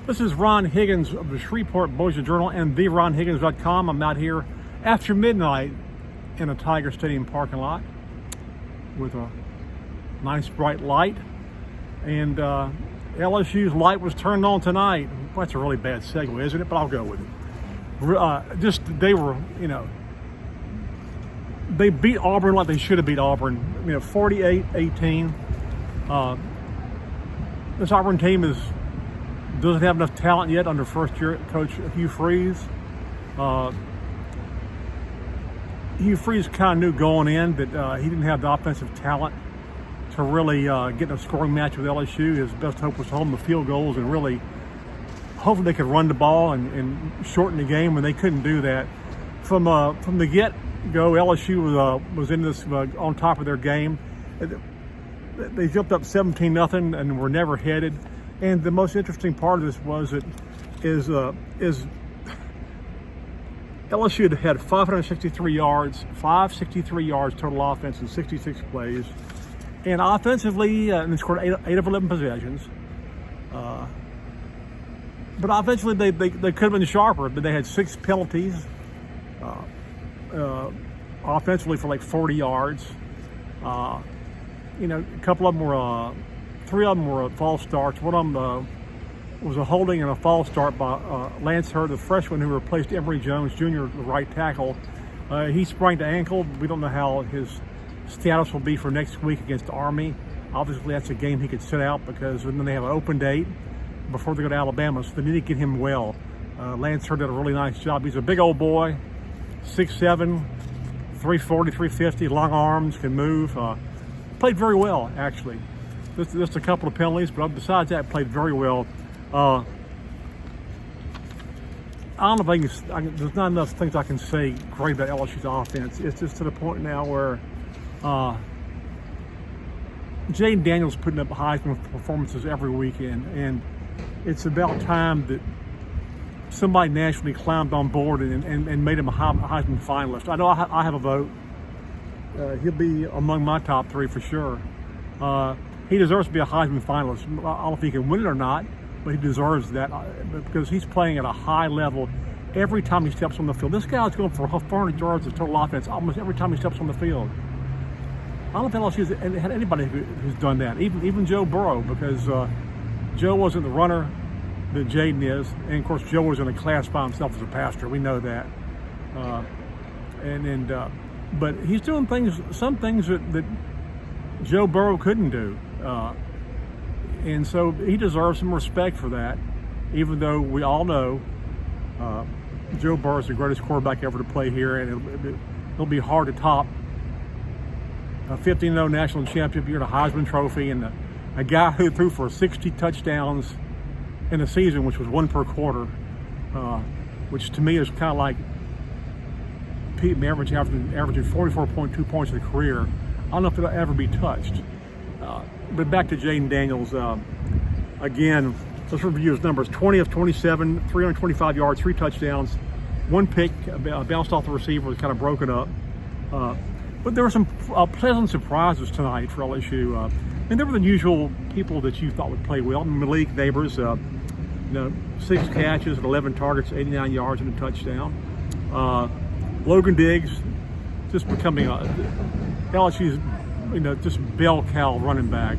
This is Ron Higgins of the Shreveport Bossier Journal and theronhiggins.com. I'm out here after midnight in a Tiger Stadium parking lot with a nice bright light. And LSU's light was turned on tonight. Well, that's a really bad segue, isn't it? But I'll go with it. They beat Auburn like they should have beat Auburn. 48-18. This Auburn team doesn't have enough talent yet under first-year coach Hugh Freeze. Hugh Freeze kind of knew going in that he didn't have the offensive talent to really get in a scoring match with LSU. His best hope was to hold them to field goals and really hopefully they could run the ball and shorten the game, and they couldn't do that. From the get-go, LSU was in this on top of their game. They jumped up 17-0 and were never headed. And the most interesting part of this was LSU had 563 yards total offense in 66 plays. And offensively, and they scored 8 of 11 possessions. But offensively, they could have been sharper, but they had 6 penalties offensively for like 40 yards. A couple of them were, 3 of them were false starts. One of them was a holding and a false start by Lance Hurd, the freshman who replaced Emory Jones Jr., the right tackle. He sprained the ankle. We don't know how his status will be for next week against Army. Obviously, that's a game he could sit out because then they have an open date before they go to Alabama, so they need to get him well. Lance Hurd did a really nice job. He's a big old boy, 6'7", 340, 350, long arms, can move. Played very well, actually. Just a couple of penalties, but besides that, played very well. I don't know if there's not enough things I can say great about LSU's offense. It's just to the point now where Jaden Daniels putting up Heisman performances every weekend, and it's about time that somebody nationally climbed on board and made him a Heisman finalist. I know I have a vote. He'll be among my top 3 for sure. He deserves to be a Heisman finalist. I don't know if he can win it or not, but he deserves that because he's playing at a high level every time he steps on the field. This guy's going for 400 yards of total offense almost every time he steps on the field. I don't know if LSU's had anybody who's done that, even Joe Burrow, because Joe wasn't the runner that Jaden is, and of course Joe was in a class by himself as a pastor. We know that, but he's doing some things that Joe Burrow couldn't do. And so he deserves some respect for that, even though we all know Joe Burrow is the greatest quarterback ever to play here, and it'll be hard to top a 15-0 national championship year, a Heisman Trophy, and a guy who threw for 60 touchdowns in a season, which was 1 per quarter, which to me is kind of like Peyton averaging 44.2 points in a career. I don't know if it'll ever be touched. But back to Jaden Daniels. Again, let's review his numbers. 20 of 27, 325 yards, 3 touchdowns, 1 pick, bounced off the receiver, was kind of broken up. But there were some pleasant surprises tonight for LSU. And there were the usual people that you thought would play well. Malik Neighbors, 6 catches and 11 targets, 89 yards and a touchdown. Logan Diggs, just becoming LSU's, just bell cow running back.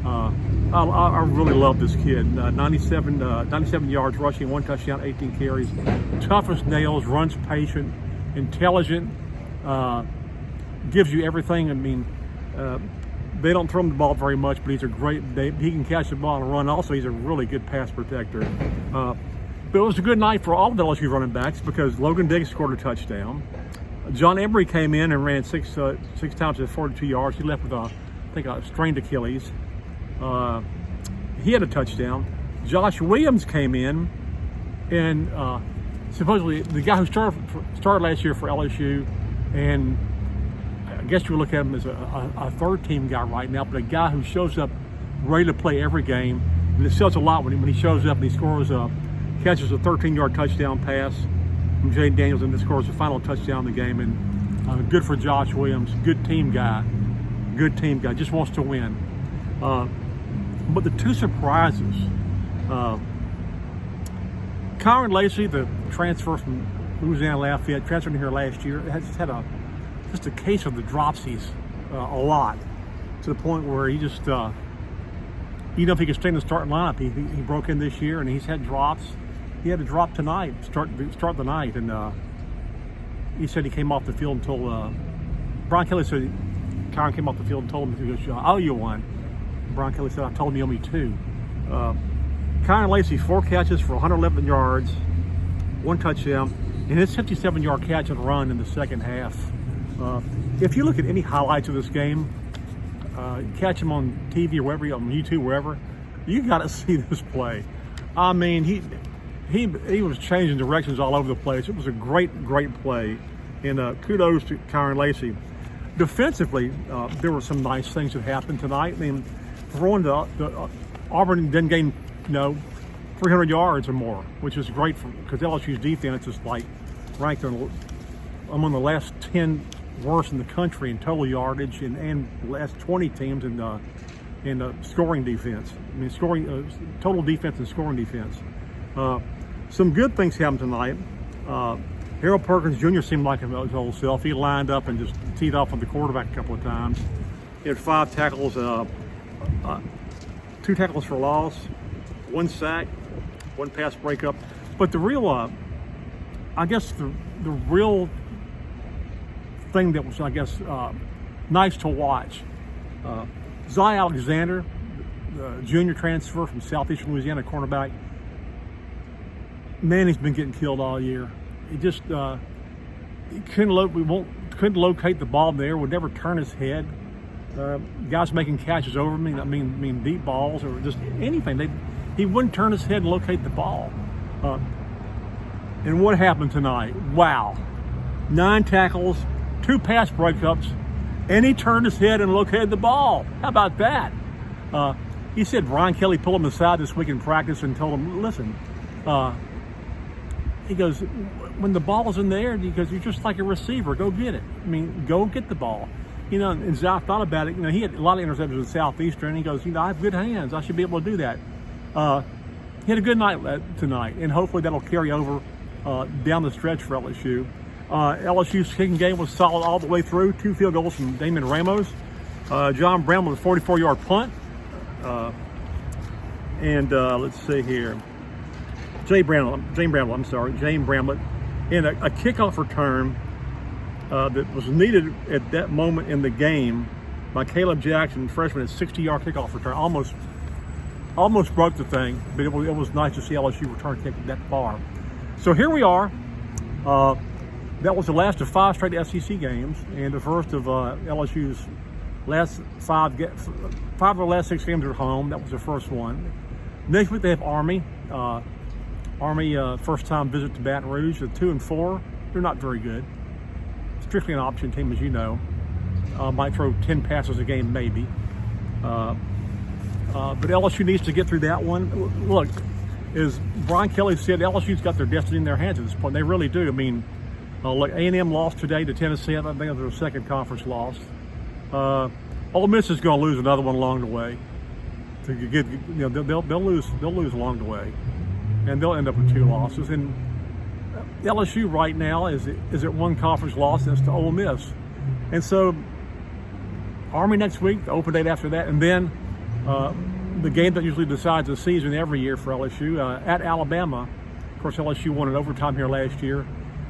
I really love this kid. 97 yards rushing, 1 touchdown, 18 carries. Tough as nails, runs patient, intelligent, gives you everything. I mean, they don't throw him the ball very much, but he can catch the ball and run. Also, he's a really good pass protector. But it was a good night for all of the LSU running backs because Logan Diggs scored a touchdown. John Emery came in and ran 6 times at 42 yards. He left with a strained Achilles. He had a touchdown. Josh Williams came in, and supposedly the guy who started last year for LSU, and I guess you would look at him as a third-team guy right now, but a guy who shows up ready to play every game. And it sells a lot when he shows up and he catches a 13-yard touchdown pass from Jaden Daniels and scores the final touchdown of the game. And good for Josh Williams. Good team guy. Just wants to win. But the 2 surprises Kyron Lacey, the transfer from Louisiana Lafayette, transferred in here last year, has had just a case of the dropsies a lot, to the point where he just, even if he could stay in the starting lineup, he broke in this year and he's had drops. He had a drop tonight, start the night, and he said he came off the field and told, Brian Kelly said Kyron came off the field and told him, he goes, I owe you one. Brian Kelly said, I told him you owe me two. Kyron Lacey, 4 catches for 111 yards, 1 touchdown, and his 57-yard catch and run in the second half. If you look at any highlights of this game, catch him on TV or wherever, on YouTube, wherever, you got to see this play. I mean, he was changing directions all over the place. It was a great play, and kudos to Kyron Lacey. Defensively, there were some nice things that happened tonight. I mean, throwing the Auburn didn't gain 300 yards or more, which is great because LSU's defense is like ranked among the last 10 worst in the country in total yardage and the last 20 teams in scoring defense. I mean, total defense and scoring defense. Some good things happened tonight. Harold Perkins Jr. seemed like his old self. He lined up and just teed off on the quarterback a couple of times. He had 5 tackles, 2 tackles for loss, 1 sack, 1 pass breakup. But the real, I guess the real thing that was, I guess, nice to watch, Zy Alexander, the junior transfer from Southeastern Louisiana, cornerback. Man, he's been getting killed all year. He just he couldn't locate the ball there. Would never turn his head. Guys making catches over me. I mean deep balls or just anything. He wouldn't turn his head and locate the ball. And what happened tonight? Wow, 9 tackles, 2 pass breakups, and he turned his head and located the ball. How about that? He said Brian Kelly pulled him aside this week in practice and told him, listen, he goes, when the ball's in the air, he goes, you're just like a receiver. Go get it. I mean, go get the ball. You know, and Zach thought about it. You know, he had a lot of interceptions in Southeastern. He goes, you know, I have good hands. I should be able to do that. He had a good night tonight, and hopefully that'll carry over down the stretch for LSU. LSU's kicking game was solid all the way through. 2 field goals from Damon Ramos. John Brown with a 44-yard punt. Let's see here. Jane Bramlett, and a kickoff return that was needed at that moment in the game by Caleb Jackson, freshman, a 60-yard kickoff return. Almost broke the thing, but it was nice to see LSU return kick that far. So here we are. That was the last of 5 straight SEC games, and the first of LSU's last 5 of the last 6 games are at home. That was the first one. Next week they have Army. First-time visit to Baton Rouge. They're 2-4. They're not very good. Strictly an option team, as you know. Might throw 10 passes a game, maybe. But LSU needs to get through that one. Look, as Brian Kelly said, LSU's got their destiny in their hands at this point. They really do. I mean, look, A&M lost today to Tennessee. I think it was their second conference loss. Ole Miss is going to lose another one along the way. To get, you know, they'll lose along the way, and they'll end up with 2 losses. And LSU right now is at 1 conference loss. That's to Ole Miss, and so Army next week, the open date after that, and then the game that usually decides the season every year for LSU at Alabama. Of course, LSU won in overtime here last year,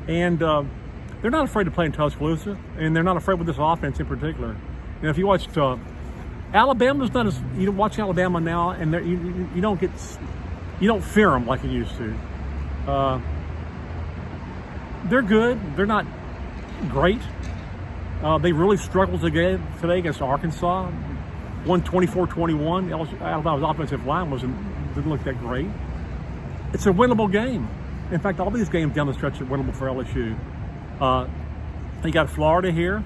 and they're not afraid to play in Tuscaloosa, and they're not afraid with this offense in particular. And if you watched Alabama's not as, you watch Alabama now, and you don't fear them like you used to. They're good. They're not great. They really struggled today against Arkansas. Won 24-21. Alabama's offensive line didn't look that great. It's a winnable game. In fact, all these games down the stretch are winnable for LSU. You got Florida here,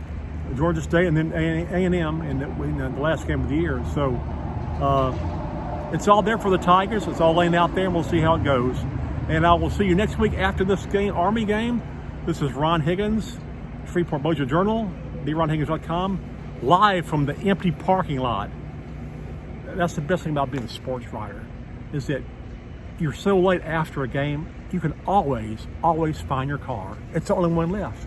Georgia State, and then A&M in the last game of the year. So it's all there for the Tigers. It's all laying out there, and we'll see how it goes. And I will see you next week after this game, Army game. This is Ron Higgins, Freeport Mojo Journal, theronhiggins.com, live from the empty parking lot. That's the best thing about being a sports writer, is that you're so late after a game, you can always find your car. It's the only one left.